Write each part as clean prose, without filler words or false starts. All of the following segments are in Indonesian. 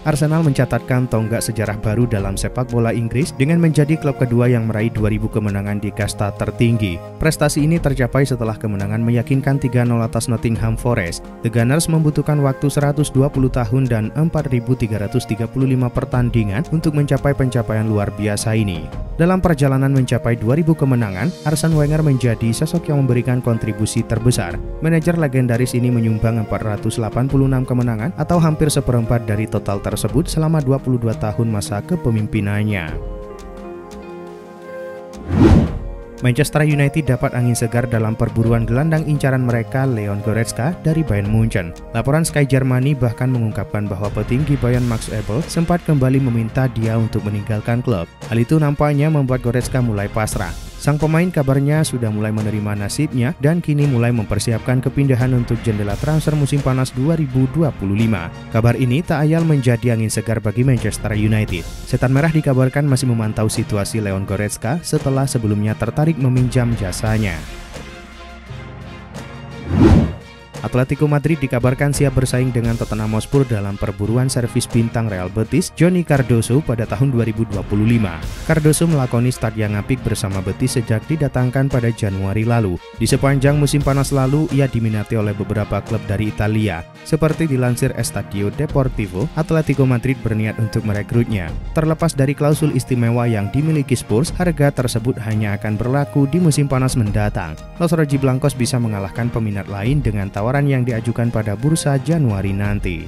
Arsenal mencatatkan tonggak sejarah baru dalam sepak bola Inggris dengan menjadi klub kedua yang meraih 2000 kemenangan di kasta tertinggi. Prestasi ini tercapai setelah kemenangan meyakinkan 3-0 atas Nottingham Forest. The Gunners membutuhkan waktu 120 tahun dan 4.335 pertandingan untuk mencapai pencapaian luar biasa ini. Dalam perjalanan mencapai 2000 kemenangan, Arsene Wenger menjadi sosok yang memberikan kontribusi terbesar. Manajer legendaris ini menyumbang 486 kemenangan atau hampir seperempat dari total tersebut selama 22 tahun masa kepemimpinannya. Manchester United dapat angin segar dalam perburuan gelandang incaran mereka Leon Goretzka dari Bayern Munchen. Laporan Sky Germany bahkan mengungkapkan bahwa petinggi Bayern Max Eberl sempat kembali meminta dia untuk meninggalkan klub. Hal itu nampaknya membuat Goretzka mulai pasrah. Sang pemain kabarnya sudah mulai menerima nasibnya dan kini mulai mempersiapkan kepindahan untuk jendela transfer musim panas 2025. Kabar ini tak ayal menjadi angin segar bagi Manchester United. Setan Merah dikabarkan masih memantau situasi Leon Goretzka setelah sebelumnya tertarik meminjam jasanya. Atletico Madrid dikabarkan siap bersaing dengan Tottenham Hotspur dalam perburuan servis bintang Real Betis, Johnny Cardoso pada tahun 2025. Cardoso melakoni start yang apik bersama Betis sejak didatangkan pada Januari lalu. Di sepanjang musim panas lalu, ia diminati oleh beberapa klub dari Italia. Seperti dilansir Estadio Deportivo, Atletico Madrid berniat untuk merekrutnya. Terlepas dari klausul istimewa yang dimiliki Spurs, harga tersebut hanya akan berlaku di musim panas mendatang. Los Rojiblancos bisa mengalahkan peminat lain dengan tawaran yang diajukan pada bursa Januari nanti.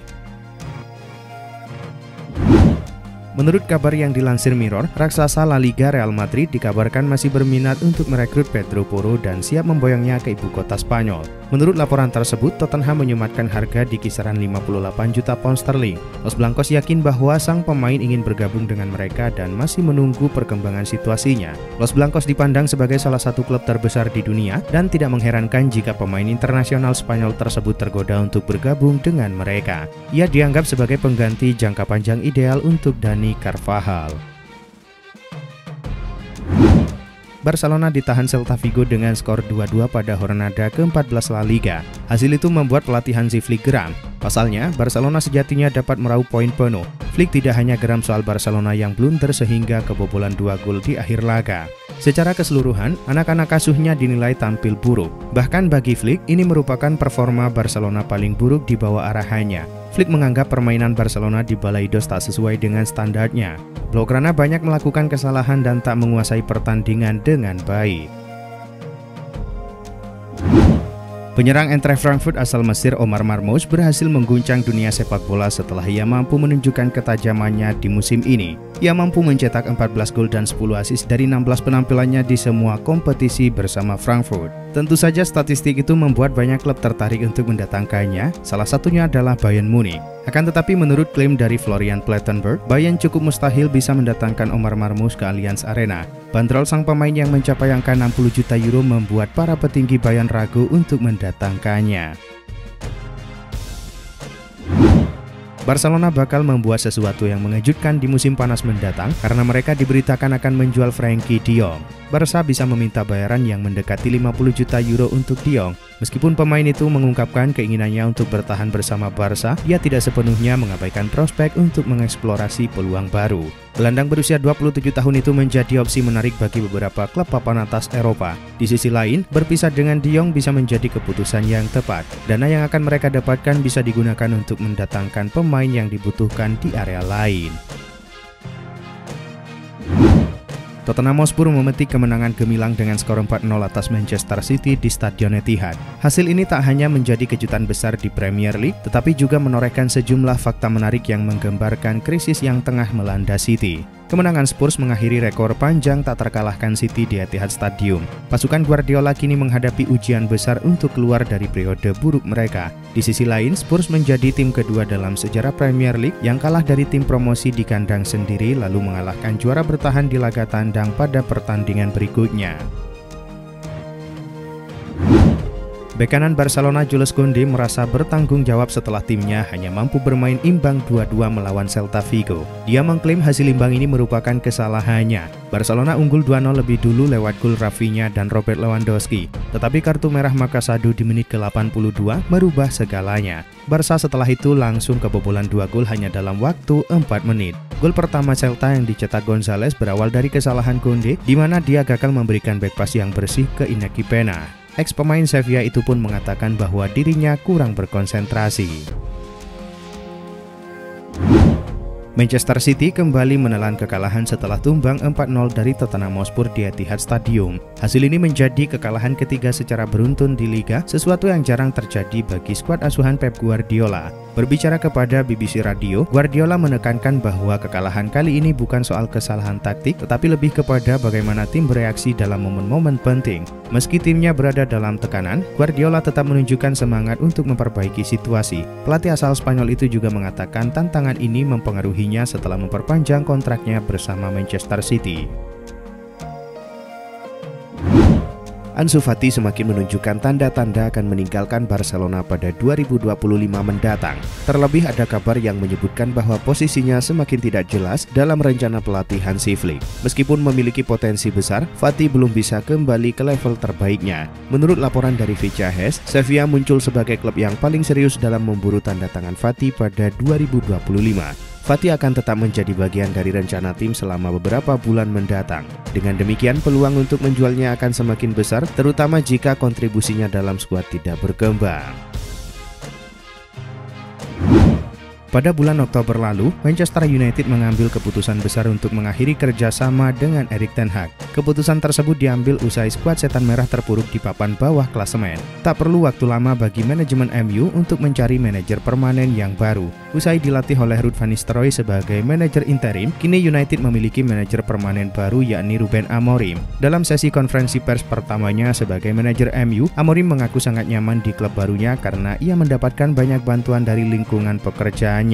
Menurut kabar yang dilansir Mirror, raksasa La Liga Real Madrid dikabarkan masih berminat untuk merekrut Pedro Porro dan siap memboyongnya ke ibu kota Spanyol. Menurut laporan tersebut, Tottenham menyematkan harga di kisaran 58 juta pound sterling. Los Blancos yakin bahwa sang pemain ingin bergabung dengan mereka dan masih menunggu perkembangan situasinya. Los Blancos dipandang sebagai salah satu klub terbesar di dunia dan tidak mengherankan jika pemain internasional Spanyol tersebut tergoda untuk bergabung dengan mereka. Ia dianggap sebagai pengganti jangka panjang ideal untuk Dani Carvajal. Barcelona ditahan Celta Vigo dengan skor 2-2 pada Jornada ke-14 La Liga. Hasil itu membuat pelatih Hansi Flick geram. Pasalnya, Barcelona sejatinya dapat meraup poin penuh. Flick tidak hanya geram soal Barcelona yang blunder sehingga kebobolan 2 gol di akhir laga. Secara keseluruhan, anak-anak asuhnya dinilai tampil buruk. Bahkan bagi Flick, ini merupakan performa Barcelona paling buruk di bawah arahannya. Flick menganggap permainan Barcelona di Balaidos tak sesuai dengan standarnya. Blaugrana banyak melakukan kesalahan dan tak menguasai pertandingan dengan baik. Penyerang Eintracht Frankfurt asal Mesir Omar Marmoush berhasil mengguncang dunia sepak bola setelah ia mampu menunjukkan ketajamannya di musim ini. Ia mampu mencetak 14 gol dan 10 assist dari 16 penampilannya di semua kompetisi bersama Frankfurt. Tentu saja statistik itu membuat banyak klub tertarik untuk mendatangkannya, salah satunya adalah Bayern Munich. Akan tetapi menurut klaim dari Florian Plettenberg, Bayern cukup mustahil bisa mendatangkan Omar Marmoush ke Allianz Arena. Bandrol sang pemain yang mencapai angka 60 juta euro membuat para petinggi Bayern ragu untuk mendatangkannya. Barcelona bakal membuat sesuatu yang mengejutkan di musim panas mendatang karena mereka diberitakan akan menjual Frenkie de Jong. Barca bisa meminta bayaran yang mendekati 50 juta euro untuk de Jong. Meskipun pemain itu mengungkapkan keinginannya untuk bertahan bersama Barca, ia tidak sepenuhnya mengabaikan prospek untuk mengeksplorasi peluang baru. Gelandang berusia 27 tahun itu menjadi opsi menarik bagi beberapa klub papan atas Eropa. Di sisi lain, berpisah dengan de Jong bisa menjadi keputusan yang tepat. Dana yang akan mereka dapatkan bisa digunakan untuk mendatangkan pemain yang dibutuhkan di area lain. Tottenham Hotspur memetik kemenangan gemilang dengan skor 4-0 atas Manchester City di Stadion Etihad. Hasil ini tak hanya menjadi kejutan besar di Premier League, tetapi juga menorehkan sejumlah fakta menarik yang menggambarkan krisis yang tengah melanda City. Kemenangan Spurs mengakhiri rekor panjang tak terkalahkan City di Etihad Stadium. Pasukan Guardiola kini menghadapi ujian besar untuk keluar dari periode buruk mereka. Di sisi lain, Spurs menjadi tim kedua dalam sejarah Premier League yang kalah dari tim promosi di kandang sendiri lalu mengalahkan juara bertahan di laga tandang pada pertandingan berikutnya. Bek kanan Barcelona Jules Koundé merasa bertanggung jawab setelah timnya hanya mampu bermain imbang 2-2 melawan Celta Vigo. Dia mengklaim hasil imbang ini merupakan kesalahannya. Barcelona unggul 2-0 lebih dulu lewat gol Rafinha dan Robert Lewandowski. Tetapi kartu merah Makasadu di menit ke-82 merubah segalanya. Barca setelah itu langsung kebobolan 2 gol hanya dalam waktu 4 menit. Gol pertama Celta yang dicetak Gonzalez berawal dari kesalahan Koundé, di mana dia gagal memberikan back pass yang bersih ke Iñaki Pena. Ex pemain Sevilla itu pun mengatakan bahwa dirinya kurang berkonsentrasi. Manchester City kembali menelan kekalahan setelah tumbang 4-0 dari Tottenham Hotspur di Etihad Stadium. Hasil ini menjadi kekalahan ketiga secara beruntun di Liga, sesuatu yang jarang terjadi bagi skuad asuhan Pep Guardiola. Berbicara kepada BBC Radio, Guardiola menekankan bahwa kekalahan kali ini bukan soal kesalahan taktik, tetapi lebih kepada bagaimana tim bereaksi dalam momen-momen penting. Meski timnya berada dalam tekanan, Guardiola tetap menunjukkan semangat untuk memperbaiki situasi. Pelatih asal Spanyol itu juga mengatakan tantangan ini mempengaruhinya setelah memperpanjang kontraknya bersama Manchester City. Ansu Fati semakin menunjukkan tanda-tanda akan meninggalkan Barcelona pada 2025 mendatang. Terlebih ada kabar yang menyebutkan bahwa posisinya semakin tidak jelas dalam rencana pelatih Hansi Flick. Meskipun memiliki potensi besar, Fati belum bisa kembali ke level terbaiknya. Menurut laporan dari Vicahes, Sevilla muncul sebagai klub yang paling serius dalam memburu tanda tangan Fati pada 2025. Fati akan tetap menjadi bagian dari rencana tim selama beberapa bulan mendatang. Dengan demikian, peluang untuk menjualnya akan semakin besar, terutama jika kontribusinya dalam skuad tidak berkembang. Pada bulan Oktober lalu, Manchester United mengambil keputusan besar untuk mengakhiri kerjasama dengan Erik ten Hag. Keputusan tersebut diambil usai skuad setan merah terpuruk di papan bawah klasemen. Tak perlu waktu lama bagi manajemen MU untuk mencari manajer permanen yang baru. Usai dilatih oleh Ruud van Nistelrooy sebagai manajer interim, kini United memiliki manajer permanen baru yakni Ruben Amorim. Dalam sesi konferensi pers pertamanya sebagai manajer MU, Amorim mengaku sangat nyaman di klub barunya karena ia mendapatkan banyak bantuan dari lingkungan pekerjaannya.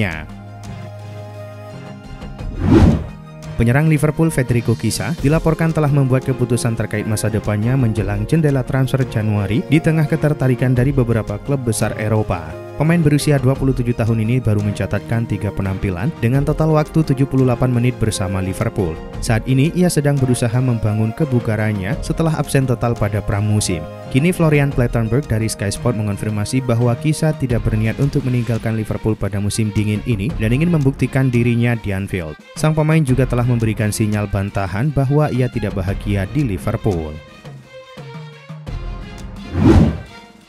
Penyerang Liverpool Federico Chiesa dilaporkan telah membuat keputusan terkait masa depannya menjelang jendela transfer Januari di tengah ketertarikan dari beberapa klub besar Eropa. Pemain berusia 27 tahun ini baru mencatatkan 3 penampilan dengan total waktu 78 menit bersama Liverpool. Saat ini ia sedang berusaha membangun kebugarannya setelah absen total pada pramusim. Kini Florian Plettenberg dari Sky Sport mengonfirmasi bahwa Chiesa tidak berniat untuk meninggalkan Liverpool pada musim dingin ini dan ingin membuktikan dirinya di Anfield. Sang pemain juga telah memberikan sinyal bantahan bahwa ia tidak bahagia di Liverpool.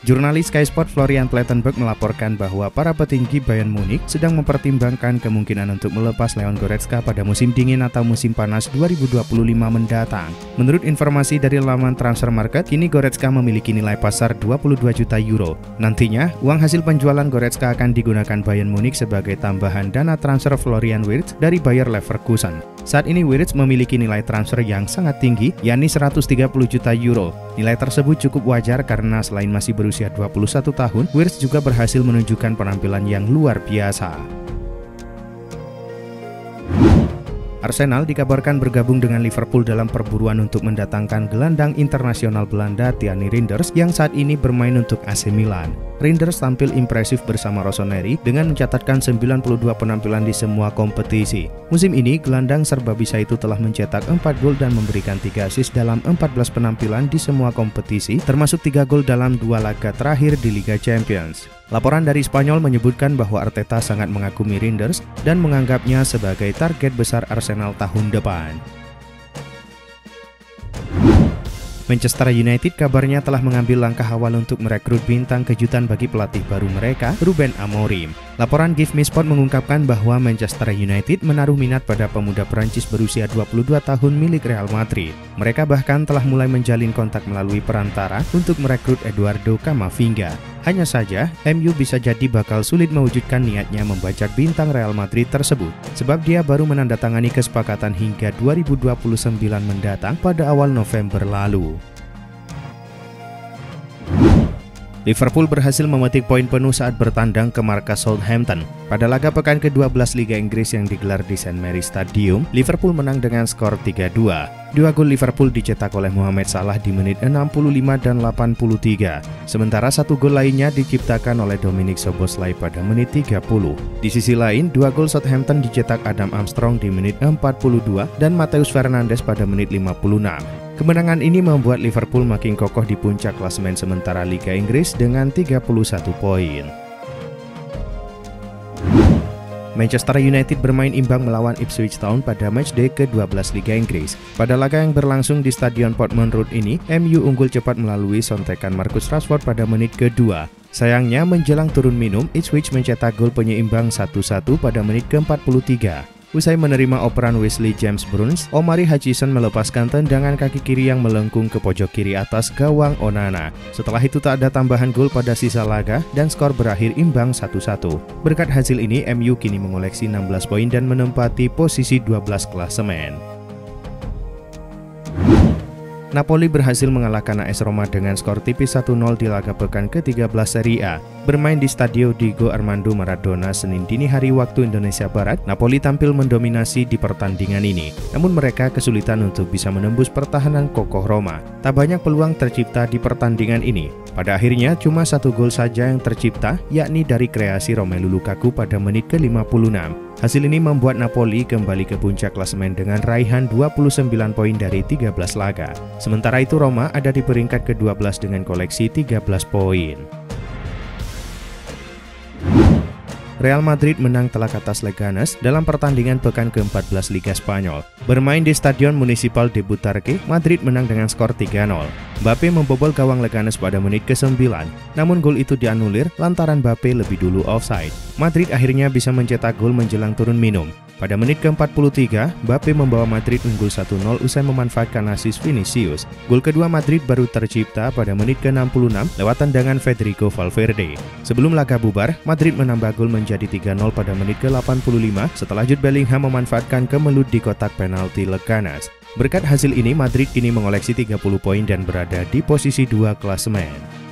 Jurnalis Sky Sport Florian Plettenberg melaporkan bahwa para petinggi Bayern Munich sedang mempertimbangkan kemungkinan untuk melepas Leon Goretzka pada musim dingin atau musim panas 2025 mendatang. Menurut informasi dari laman Transfer Market, kini Goretzka memiliki nilai pasar 22 juta euro. Nantinya, uang hasil penjualan Goretzka akan digunakan Bayern Munich sebagai tambahan dana transfer Florian Wirtz dari Bayer Leverkusen. Saat ini Wirtz memiliki nilai transfer yang sangat tinggi, yakni 130 juta euro. Nilai tersebut cukup wajar karena selain masih berusia 21 tahun, Wirtz juga berhasil menunjukkan penampilan yang luar biasa. Arsenal dikabarkan bergabung dengan Liverpool dalam perburuan untuk mendatangkan gelandang internasional Belanda Thierry Reinders yang saat ini bermain untuk AC Milan. Reinders tampil impresif bersama Rossoneri dengan mencatatkan 92 penampilan di semua kompetisi. Musim ini, gelandang serba bisa itu telah mencetak 4 gol dan memberikan 3 assist dalam 14 penampilan di semua kompetisi, termasuk 3 gol dalam 2 laga terakhir di Liga Champions. Laporan dari Spanyol menyebutkan bahwa Arteta sangat mengagumi Reinders dan menganggapnya sebagai target besar Arsenal tahun depan. Manchester United kabarnya telah mengambil langkah awal untuk merekrut bintang kejutan bagi pelatih baru mereka, Ruben Amorim. Laporan Give Me Sport mengungkapkan bahwa Manchester United menaruh minat pada pemuda Prancis berusia 22 tahun milik Real Madrid. Mereka bahkan telah mulai menjalin kontak melalui perantara untuk merekrut Eduardo Camavinga. Hanya saja, MU bisa jadi bakal sulit mewujudkan niatnya membajak bintang Real Madrid tersebut, sebab dia baru menandatangani kesepakatan hingga 2029 mendatang pada awal November lalu. Liverpool berhasil memetik poin penuh saat bertandang ke markas Southampton. Pada laga pekan ke-12 Liga Inggris yang digelar di St. Mary's Stadium, Liverpool menang dengan skor 3-2. Dua gol Liverpool dicetak oleh Mohamed Salah di menit 65 dan 83. Sementara satu gol lainnya diciptakan oleh Dominic Szoboszlai pada menit 30. Di sisi lain, dua gol Southampton dicetak Adam Armstrong di menit 42 dan Matheus Fernandes pada menit 56. Kemenangan ini membuat Liverpool makin kokoh di puncak klasemen sementara Liga Inggris dengan 31 poin. Manchester United bermain imbang melawan Ipswich Town pada matchday ke-12 Liga Inggris. Pada laga yang berlangsung di Stadion Portman Road ini, MU unggul cepat melalui sontekan Marcus Rashford pada menit kedua. Sayangnya, menjelang turun minum, Ipswich mencetak gol penyeimbang 1-1 pada menit ke-43. Usai menerima operan Wesley James Bruns, Omari Hutchinson melepaskan tendangan kaki kiri yang melengkung ke pojok kiri atas gawang Onana. Setelah itu tak ada tambahan gol pada sisa laga dan skor berakhir imbang 1-1. Berkat hasil ini, MU kini mengoleksi 16 poin dan menempati posisi 12 klasemen. Napoli berhasil mengalahkan AS Roma dengan skor tipis 1-0 di laga pekan ke-13 Serie A. Bermain di Stadio Diego Armando Maradona Senin dini hari waktu Indonesia Barat, Napoli tampil mendominasi di pertandingan ini. Namun mereka kesulitan untuk bisa menembus pertahanan kokoh Roma. Tak banyak peluang tercipta di pertandingan ini. Pada akhirnya cuma satu gol saja yang tercipta, yakni dari kreasi Romelu Lukaku pada menit ke-56. Hasil ini membuat Napoli kembali ke puncak klasemen dengan raihan 29 poin dari 13 laga. Sementara itu Roma ada di peringkat ke-12 dengan koleksi 13 poin. Real Madrid menang telak atas Leganes dalam pertandingan pekan ke-14 Liga Spanyol. Bermain di Stadion Municipal de Butarque, Madrid menang dengan skor 3-0. Mbappe membobol gawang Leganes pada menit ke-9, namun gol itu dianulir lantaran Mbappe lebih dulu offside. Madrid akhirnya bisa mencetak gol menjelang turun minum. Pada menit ke-43, Mbappe membawa Madrid unggul 1-0 usai memanfaatkan asis Vinicius. Gol kedua Madrid baru tercipta pada menit ke-66 lewat tendangan Federico Valverde. Sebelum laga bubar, Madrid menambah gol menjadi 3-0 pada menit ke-85 setelah Jude Bellingham memanfaatkan kemelut di kotak penalti Leganes. Berkat hasil ini, Madrid kini mengoleksi 30 poin dan berada di posisi 2 klasemen.